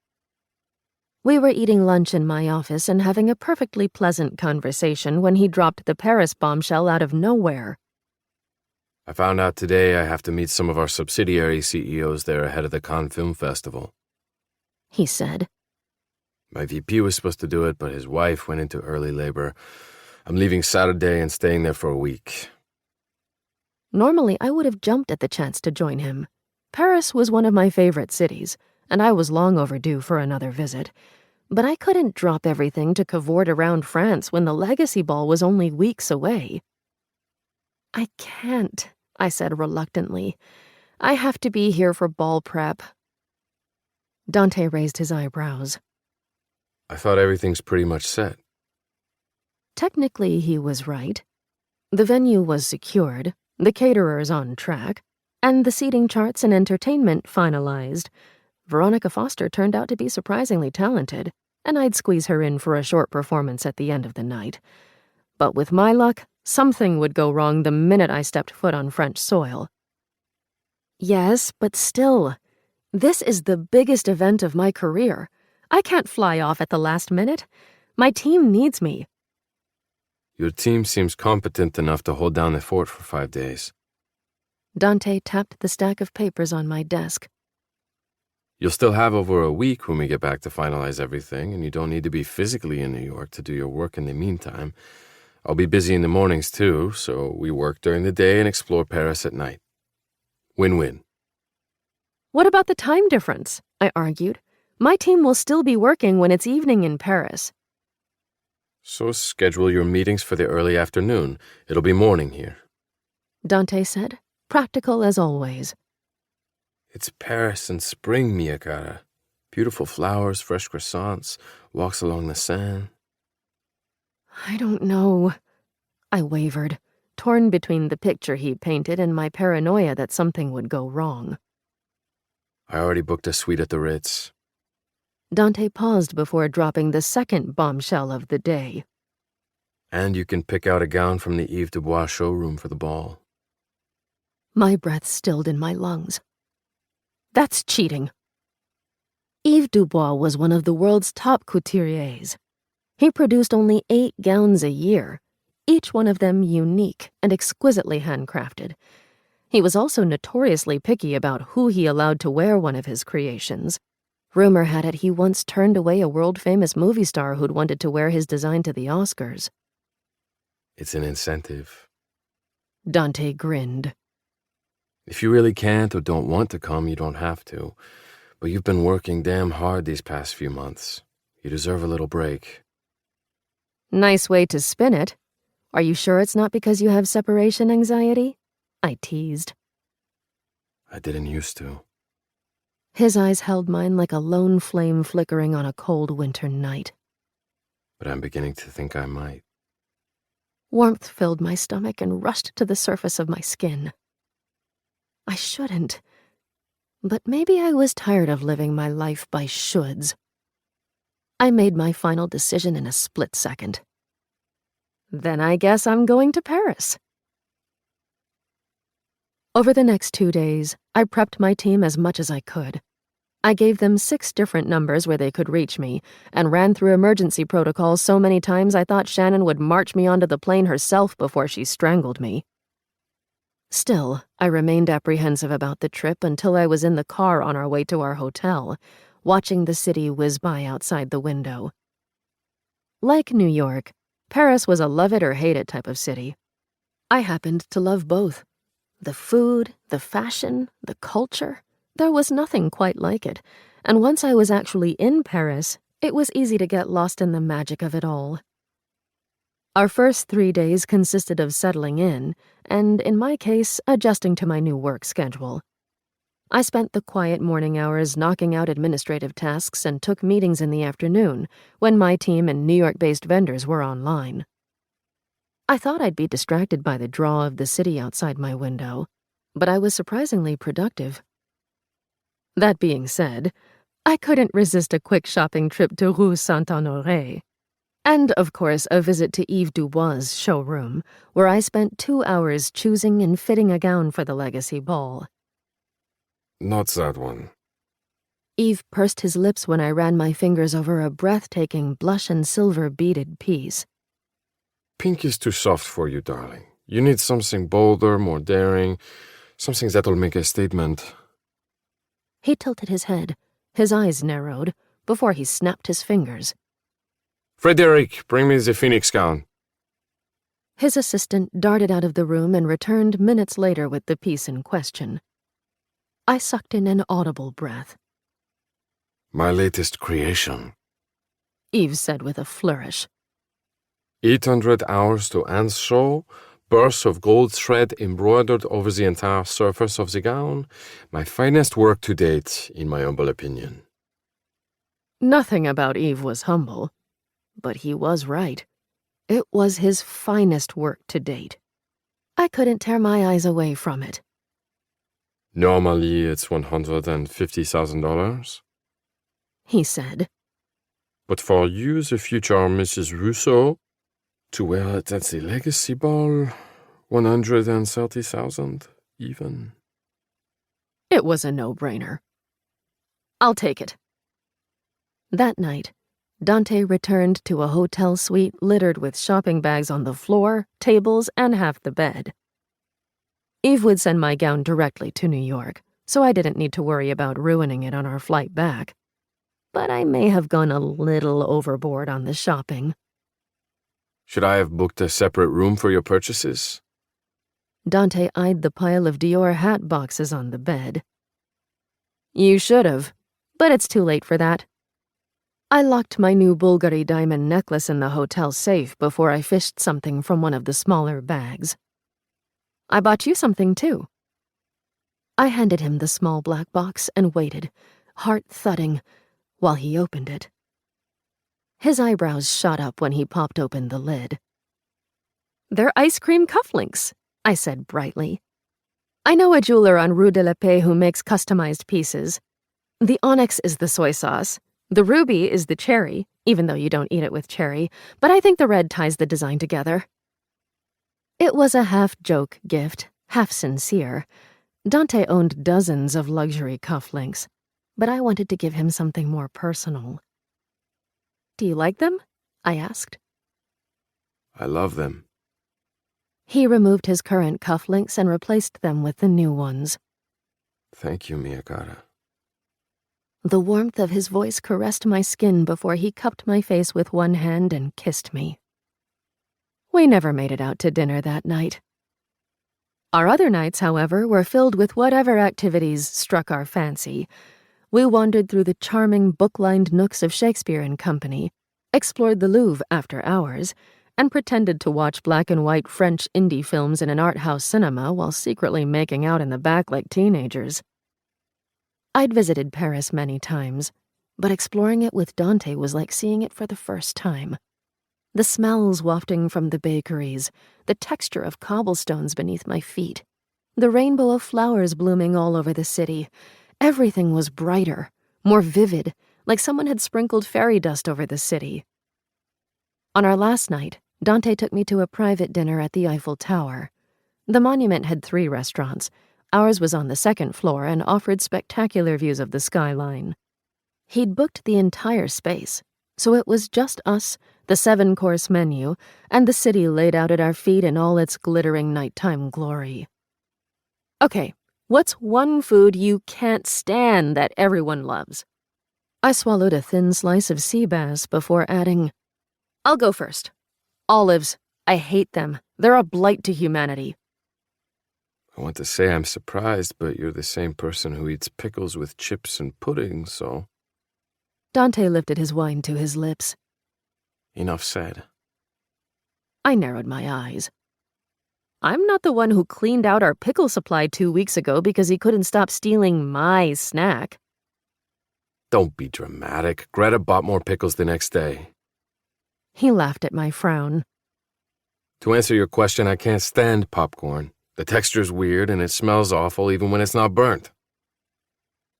We were eating lunch in my office and having a perfectly pleasant conversation when he dropped the Paris bombshell out of nowhere. I found out today I have to meet some of our subsidiary CEOs there ahead of the Cannes Film Festival. He said. My VP was supposed to do it, but his wife went into early labor. I'm leaving Saturday and staying there for a week. Normally, I would have jumped at the chance to join him. Paris was one of my favorite cities, and I was long overdue for another visit. But I couldn't drop everything to cavort around France when the Legacy Ball was only weeks away. I can't, I said reluctantly. I have to be here for ball prep. Dante raised his eyebrows. I thought everything's pretty much set. Technically, he was right. The venue was secured, the caterers on track, and the seating charts and entertainment finalized. Veronica Foster turned out to be surprisingly talented, and I'd squeeze her in for a short performance at the end of the night. But with my luck, something would go wrong the minute I stepped foot on French soil. Yes, but still, this is the biggest event of my career. I can't fly off at the last minute. My team needs me. Your team seems competent enough to hold down the fort for 5 days. Dante tapped the stack of papers on my desk. You'll still have over a week when we get back to finalize everything, and you don't need to be physically in New York to do your work in the meantime. I'll be busy in the mornings too, so we work during the day and explore Paris at night. Win-win. What about the time difference? I argued. My team will still be working when it's evening in Paris. So schedule your meetings for the early afternoon. It'll be morning here. Dante said, practical as always. It's Paris in spring, mia cara. Beautiful flowers, fresh croissants, walks along the Seine. I don't know. I wavered, torn between the picture he painted and my paranoia that something would go wrong. I already booked a suite at the Ritz. Dante paused before dropping the second bombshell of the day. And you can pick out a gown from the Yves Dubois showroom for the ball. My breath stilled in my lungs. That's cheating. Yves Dubois was one of the world's top couturiers. He produced only 8 gowns a year, each one of them unique and exquisitely handcrafted. He was also notoriously picky about who he allowed to wear one of his creations. Rumor had it he once turned away a world-famous movie star who'd wanted to wear his design to the Oscars. It's an incentive. Dante grinned. If you really can't or don't want to come, you don't have to. But you've been working damn hard these past few months. You deserve a little break. Nice way to spin it. Are you sure it's not because you have separation anxiety? I teased. I didn't used to. His eyes held mine like a lone flame flickering on a cold winter night. But I'm beginning to think I might. Warmth filled my stomach and rushed to the surface of my skin. I shouldn't. But maybe I was tired of living my life by shoulds. I made my final decision in a split second. Then I guess I'm going to Paris. Over the next 2 days, I prepped my team as much as I could. I gave them 6 different numbers where they could reach me, and ran through emergency protocols so many times I thought Shannon would march me onto the plane herself before she strangled me. Still, I remained apprehensive about the trip until I was in the car on our way to our hotel, watching the city whiz by outside the window. Like New York, Paris was a love-it-or-hate-it type of city. I happened to love both. The food, the fashion, the culture, there was nothing quite like it, and once I was actually in Paris, it was easy to get lost in the magic of it all. Our first 3 days consisted of settling in, and in my case, adjusting to my new work schedule. I spent the quiet morning hours knocking out administrative tasks and took meetings in the afternoon, when my team and New York-based vendors were online. I thought I'd be distracted by the draw of the city outside my window, but I was surprisingly productive. That being said, I couldn't resist a quick shopping trip to Rue Saint-Honoré. And, of course, a visit to Yves Dubois' showroom, where I spent 2 hours choosing and fitting a gown for the Legacy Ball. Not that one. Yves pursed his lips when I ran my fingers over a breathtaking blush and silver beaded piece. Pink is too soft for you, darling. You need something bolder, more daring, something that'll make a statement. He tilted his head, his eyes narrowed, before he snapped his fingers. Frederic, bring me the Phoenix gown. His assistant darted out of the room and returned minutes later with the piece in question. I sucked in an audible breath. My latest creation. Yves said with a flourish. 800 hours to unshaw, bursts of gold thread embroidered over the entire surface of the gown. My finest work to date, in my humble opinion. Nothing about Yves was humble, but he was right. It was his finest work to date. I couldn't tear my eyes away from it. Normally, it's $150,000. He said. But for you, the future Mrs. Rousseau, to wear it at the legacy ball, 130,000 even. It was a no-brainer. I'll take it. That night, Dante returned to a hotel suite littered with shopping bags on the floor, tables, and half the bed. Eve would send my gown directly to New York, so I didn't need to worry about ruining it on our flight back. But I may have gone a little overboard on the shopping. Should I have booked a separate room for your purchases? Dante eyed the pile of Dior hat boxes on the bed. You should have, but it's too late for that. I locked my new Bulgari diamond necklace in the hotel safe before I fished something from one of the smaller bags. I bought you something, too. I handed him the small black box and waited, heart thudding, while he opened it. His eyebrows shot up when he popped open the lid. They're ice cream cufflinks, I said brightly. I know a jeweler on Rue de la Paix who makes customized pieces. The onyx is the soy sauce. The ruby is the cherry, even though you don't eat it with cherry, but I think the red ties the design together. It was a half-joke gift, half sincere. Dante owned dozens of luxury cufflinks, but I wanted to give him something more personal. Do you like them? I asked. I love them. He removed his current cufflinks and replaced them with the new ones. Thank you, Miyagata. The warmth of his voice caressed my skin before he cupped my face with one hand and kissed me. We never made it out to dinner that night. Our other nights, however, were filled with whatever activities struck our fancy. We wandered through the charming book-lined nooks of Shakespeare and Company, explored the Louvre after hours, and pretended to watch black-and-white French indie films in an art house cinema while secretly making out in the back like teenagers. I'd visited Paris many times, but exploring it with Dante was like seeing it for the first time. The smells wafting from the bakeries, the texture of cobblestones beneath my feet, the rainbow of flowers blooming all over the city. Everything was brighter, more vivid, like someone had sprinkled fairy dust over the city. On our last night, Dante took me to a private dinner at the Eiffel Tower. The monument had 3 restaurants. Ours was on the 2nd floor and offered spectacular views of the skyline. He'd booked the entire space, so it was just us, the 7-course menu, and the city laid out at our feet in all its glittering nighttime glory. Okay, what's one food you can't stand that everyone loves? I swallowed a thin slice of sea bass before adding, I'll go first. Olives. I hate them. They're a blight to humanity. I want to say I'm surprised, but you're the same person who eats pickles with chips and pudding, so... Dante lifted his wine to his lips. Enough said. I narrowed my eyes. I'm not the one who cleaned out our pickle supply 2 weeks ago because he couldn't stop stealing my snack. Don't be dramatic. Greta bought more pickles the next day. He laughed at my frown. To answer your question, I can't stand popcorn. The texture's weird and it smells awful even when it's not burnt.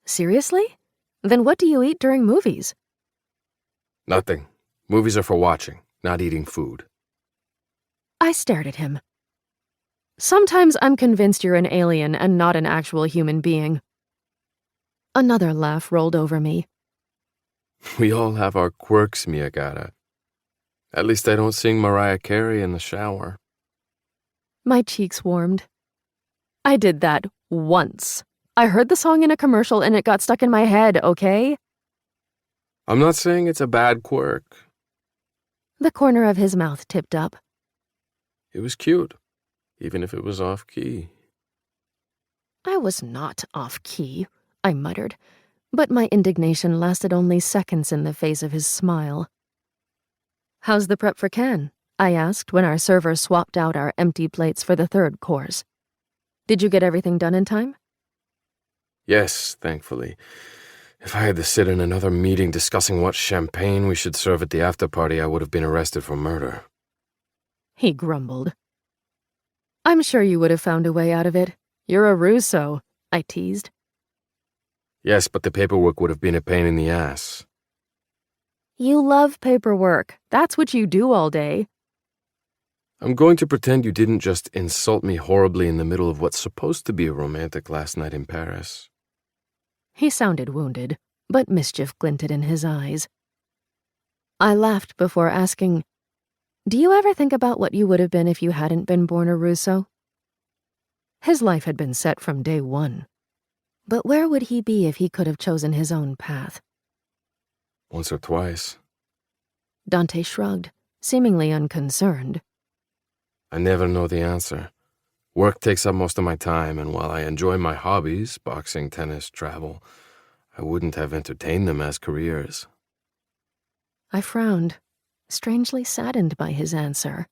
Seriously? Then what do you eat during movies? Nothing. Movies are for watching, not eating food. I stared at him. Sometimes I'm convinced you're an alien and not an actual human being. Another laugh rolled over me. We all have our quirks, Miyagata. At least I don't sing Mariah Carey in the shower. My cheeks warmed. I did that once. I heard the song in a commercial and it got stuck in my head, okay? I'm not saying it's a bad quirk. The corner of his mouth tipped up. It was cute, even if it was off-key. I was not off-key, I muttered, but my indignation lasted only seconds in the face of his smile. How's the prep for Cannes? I asked when our server swapped out our empty plates for the 3rd course. Did you get everything done in time? Yes, thankfully. If I had to sit in another meeting discussing what champagne we should serve at the after-party, I would have been arrested for murder. he grumbled. I'm sure you would have found a way out of it. You're a Russo, I teased. Yes, but the paperwork would have been a pain in the ass. You love paperwork. That's what you do all day. I'm going to pretend you didn't just insult me horribly in the middle of what's supposed to be a romantic last night in Paris. He sounded wounded, but mischief glinted in his eyes. I laughed before asking, do you ever think about what you would have been if you hadn't been born a Russo? His life had been set from day one. But where would he be if he could have chosen his own path? Once or twice. Dante shrugged, seemingly unconcerned. I never know the answer. Work takes up most of my time, and while I enjoy my hobbies, boxing, tennis, travel, I wouldn't have entertained them as careers. I frowned, strangely saddened by his answer.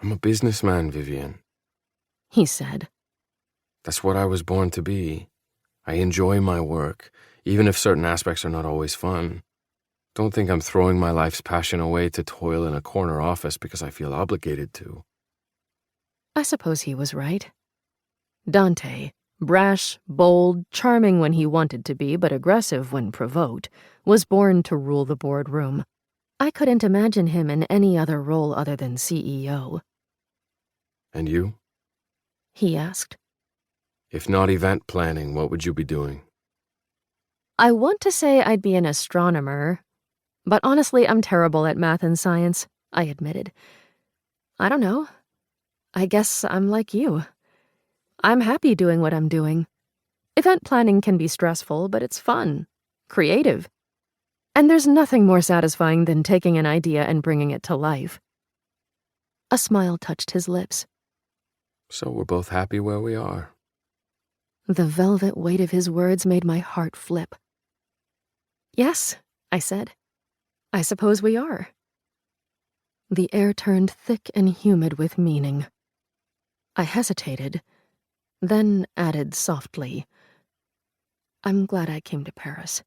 I'm a businessman, Vivian. He said. That's what I was born to be. I enjoy my work, even if certain aspects are not always fun. Don't think I'm throwing my life's passion away to toil in a corner office because I feel obligated to. I suppose he was right. Dante, brash, bold, charming when he wanted to be, but aggressive when provoked, was born to rule the boardroom. I couldn't imagine him in any other role other than CEO. And you? He asked. If not event planning, what would you be doing? I want to say I'd be an astronomer, but honestly, I'm terrible at math and science, I admitted. I don't know. I guess I'm like you. I'm happy doing what I'm doing. Event planning can be stressful, but it's fun, creative. And there's nothing more satisfying than taking an idea and bringing it to life. A smile touched his lips. So we're both happy where we are. The velvet weight of his words made my heart flip. Yes, I said. I suppose we are. The air turned thick and humid with meaning. I hesitated, then added softly, I'm glad I came to Paris.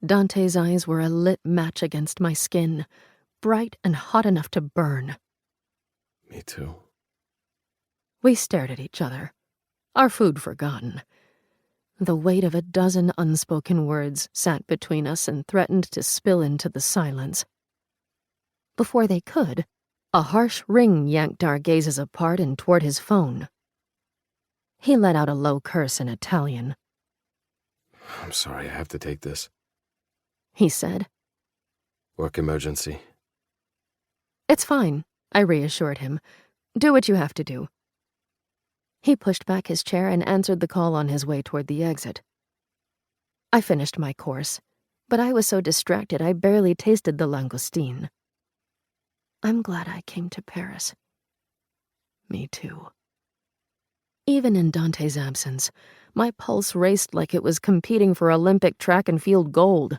Dante's eyes were a lit match against my skin, bright and hot enough to burn. Me too. We stared at each other, our food forgotten. The weight of a dozen unspoken words sat between us and threatened to spill into the silence. Before they could, a harsh ring yanked our gazes apart and toward his phone. He let out a low curse in Italian. I'm sorry, I have to take this. He said. Work emergency. It's fine, I reassured him. Do what you have to do. He pushed back his chair and answered the call on his way toward the exit. I finished my course, but I was so distracted I barely tasted the langoustine. I'm glad I came to Paris. Me too. Even in Dante's absence, my pulse raced like it was competing for Olympic track and field gold.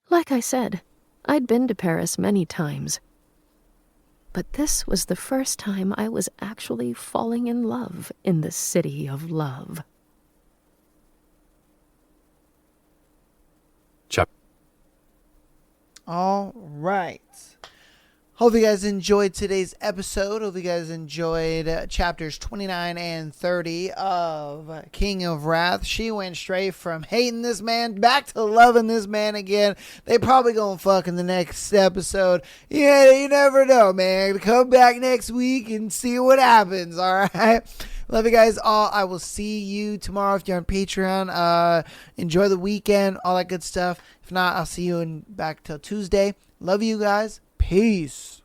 Like I said, I'd been to Paris many times. But this was the first time I was actually falling in love in the city of love. All right. Hope you guys enjoyed today's episode. Hope you guys enjoyed chapters 29 and 30 of King of Wrath. She went straight from hating this man back to loving this man again. They probably gonna fuck in the next episode. Yeah, you never know, man. Come back next week and see what happens, all right? Love you guys all. I will see you tomorrow if you're on Patreon. Enjoy the weekend, all that good stuff. If not, I'll see you back till Tuesday. Love you guys. Peace.